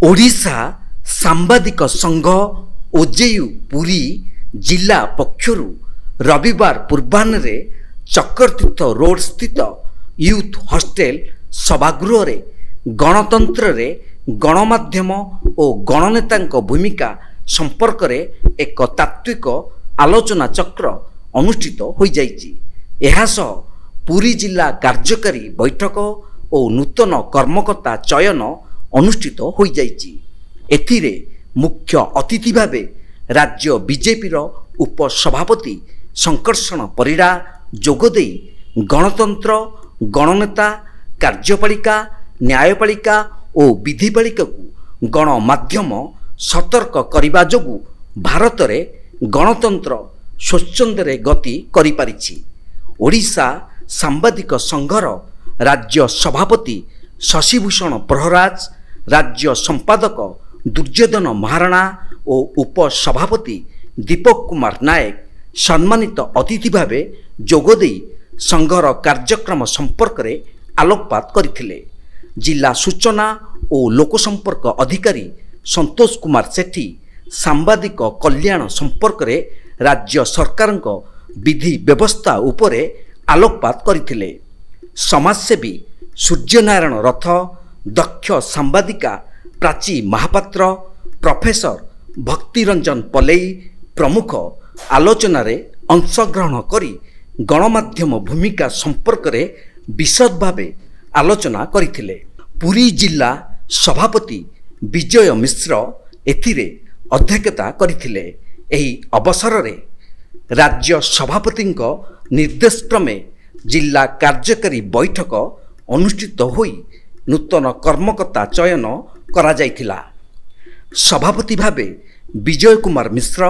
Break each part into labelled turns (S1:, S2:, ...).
S1: ओडिशा सांबादिक संघ ओजेयू पुरी जिला पक्षरु रविवार पूर्वाह्न चक्रतीर्थ रोड स्थित यूथ हॉस्टेल सभागृह रे गणतंत्र रे गणमाध्यम और गणनेता भूमिका संपर्क रे एक तात्विक आलोचना चक्र अनुष्ठित हो जाइछि। एहासह पुरी जिला कार्यकारी बैठक और नूतन कर्मकर्ता चयन अनुष्ठित हो जाइछि। एथिरे मुख्य अतिथि भावे राज्य बीजेपी उपसभापति शंकरषण परिड़ा जोगदे गणतंत्र गणनेता कार्यपालिका न्यायपालिका और विधिपालिका को गणमाध्यम सतर्क करने जोगु भारत रे गणतंत्र स्वच्छंदे गति करि पारिछि। ओडिशा सांबादिक संघर राज्य सभापति शशिभूषण प्रहराज, राज्य संपादक दुर्योधन महाराणा और उपसभापति दीपक कुमार नायक सम्मानित अतिथि भावे जोगदे संघर कार्यक्रम संपर्क रे आलोकपात करथिले। जिला सूचना और लोकसंपर्क अधिकारी संतोष कुमार सेठी सांबादिक कल्याण संपर्क रे राज्य सरकार विधि व्यवस्था उपरे आलोकपात करथिले। समाजसेवी सूर्यनारायण रथ, दक्ष सांबादिका प्राची महापात्र, प्रोफेसर भक्तिरंजन पलेई प्रमुख आलोचना रे अंशग्रहण करी गणमाध्यम भूमिका संपर्क रे विशद भावे आलोचना करथिले। पुरी जिला सभापति विजय मिश्र एथिरे अध्यक्षता करथिले। एही अवसर रे राज्य सभापति निर्देश क्रमे जिला कार्यकारी बैठक अनुष्ठित होई नूतन कर्मकर्ता चयन करा जायथिला। सभापति भावे विजय कुमार मिश्र,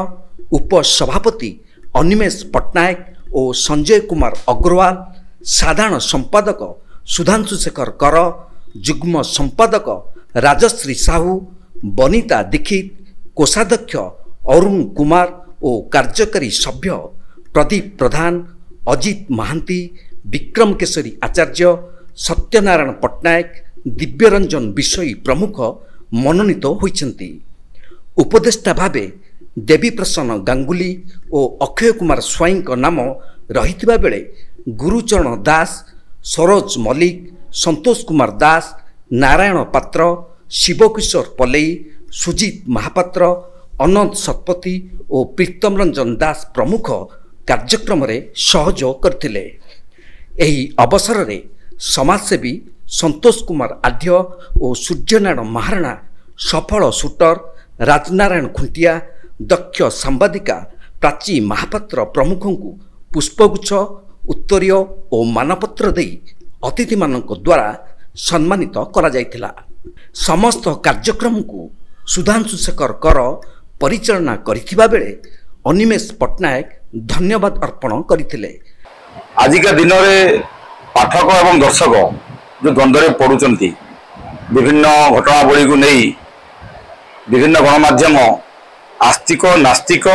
S1: उपसभापति अनिमेष पट्टनायक और संजय कुमार अग्रवाल, साधारण संपादक सुधांशु शेखर कर, जुग्म संपादक राजश्री साहू, बनीता दीक्षित, कोषाध्यक्ष अरुण कुमार और कार्यकारी सभ्य प्रदीप प्रधान, अजित महांती, विक्रम केशरी आचार्य, सत्यनारायण पट्टनायक, दिव्यरंजन विषयी प्रमुख मनोनीत होइछन्ति। उपदेष्टा भावे देवी प्रसन्न गांगुली और अक्षय कुमार स्वाई नाम रहिथिबा बेले गुरुचरण दास, सरोज मल्लिक, संतोष कुमार दास, नारायण पात्र, शिवकिशोर पलेई, सुजित महापात्र, अनंत शतपथी और प्रीतम रंजन दास प्रमुख कार्यक्रम रे सहयोग करथिले। एही अवसर रे समाजसेवी संतोष कुमार आढ्य और सूर्यनारायण महाराणा, सफल शूटर राजनारायण खुंटिया, दक्ष सांबादिका प्राची महापात्र प्रमुखों को पुष्पगुच्छ, उत्तरीय और मानपत्र दे अतिथि मानक द्वारा सम्मानित करा जायथिला। समस्त कार्यक्रम को सुधांशु शेखर कर परिचालना करिथिबा बेले अनिमेष पट्टनायक धन्यवाद अर्पण करथिले।
S2: आजिका दिन में पाठक एवं दर्शक जो द्वंद्व पड़ुचंती विभिन्न घटनावली को नहीं विभिन्न गणमाध्यम आस्तिक नास्तिक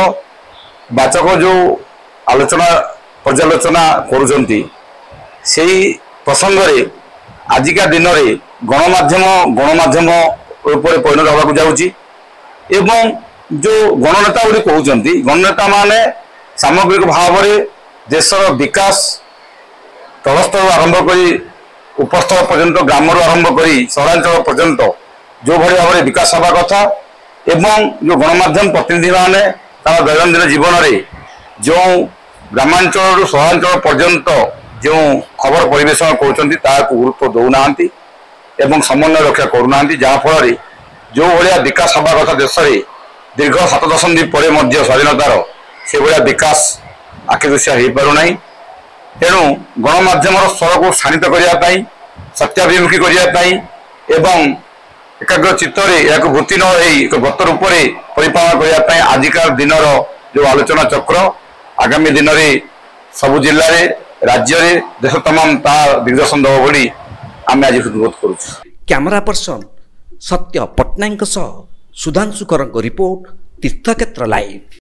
S2: वाचक जो आलोचना पर्यालोचना करुचंती सेही प्रसंग रे आजिका दिन में गणमाध्यम ऊपर परिणत होगा जाऊँगी एवं जो गणनेता गुड़ी कहते गणनेता माने सामग्रिक भाव में देशर विकास तलस्तर आरंभ कर उपस्थल पर्यंत ग्राम आरंभ कर सहरांचल पर्यंत जो भाई भाव में विकास हवा कथा एवं जो गणमाध्यम प्रतिनिधि माने तार दैनंदिन जीवन में जो ग्रामांचल सहरांचल पर्यंत जो खबर परिवेशन कर गुरुत्व दौना एवं समन्वय रक्षा करूना जहाँफल जो भाया विकास हवा कथा देश में दीर्घ 7 दशंधि पर स्वाधीनतार से भाया विकास आखिदृश्य हो पारना। तेणु गणमाध्यम स्वर को शाणित करने सत्याभिमुखी करने एवं एकाग्र चित्तर या वृत्ति न एक व्रत रूप में परिपालन करने आजिका दिन जो आलोचना चक्र आगामी दिन में सबु जिले में राज्य में देश तमाम दिग्दर्शन देव बोली आम आज अनुरोध करुँ।
S1: कैमरा पर्सन सत्य पट्टनायक सुधांशु कर रिपोर्ट तीर्थक्षेत्र लाइव।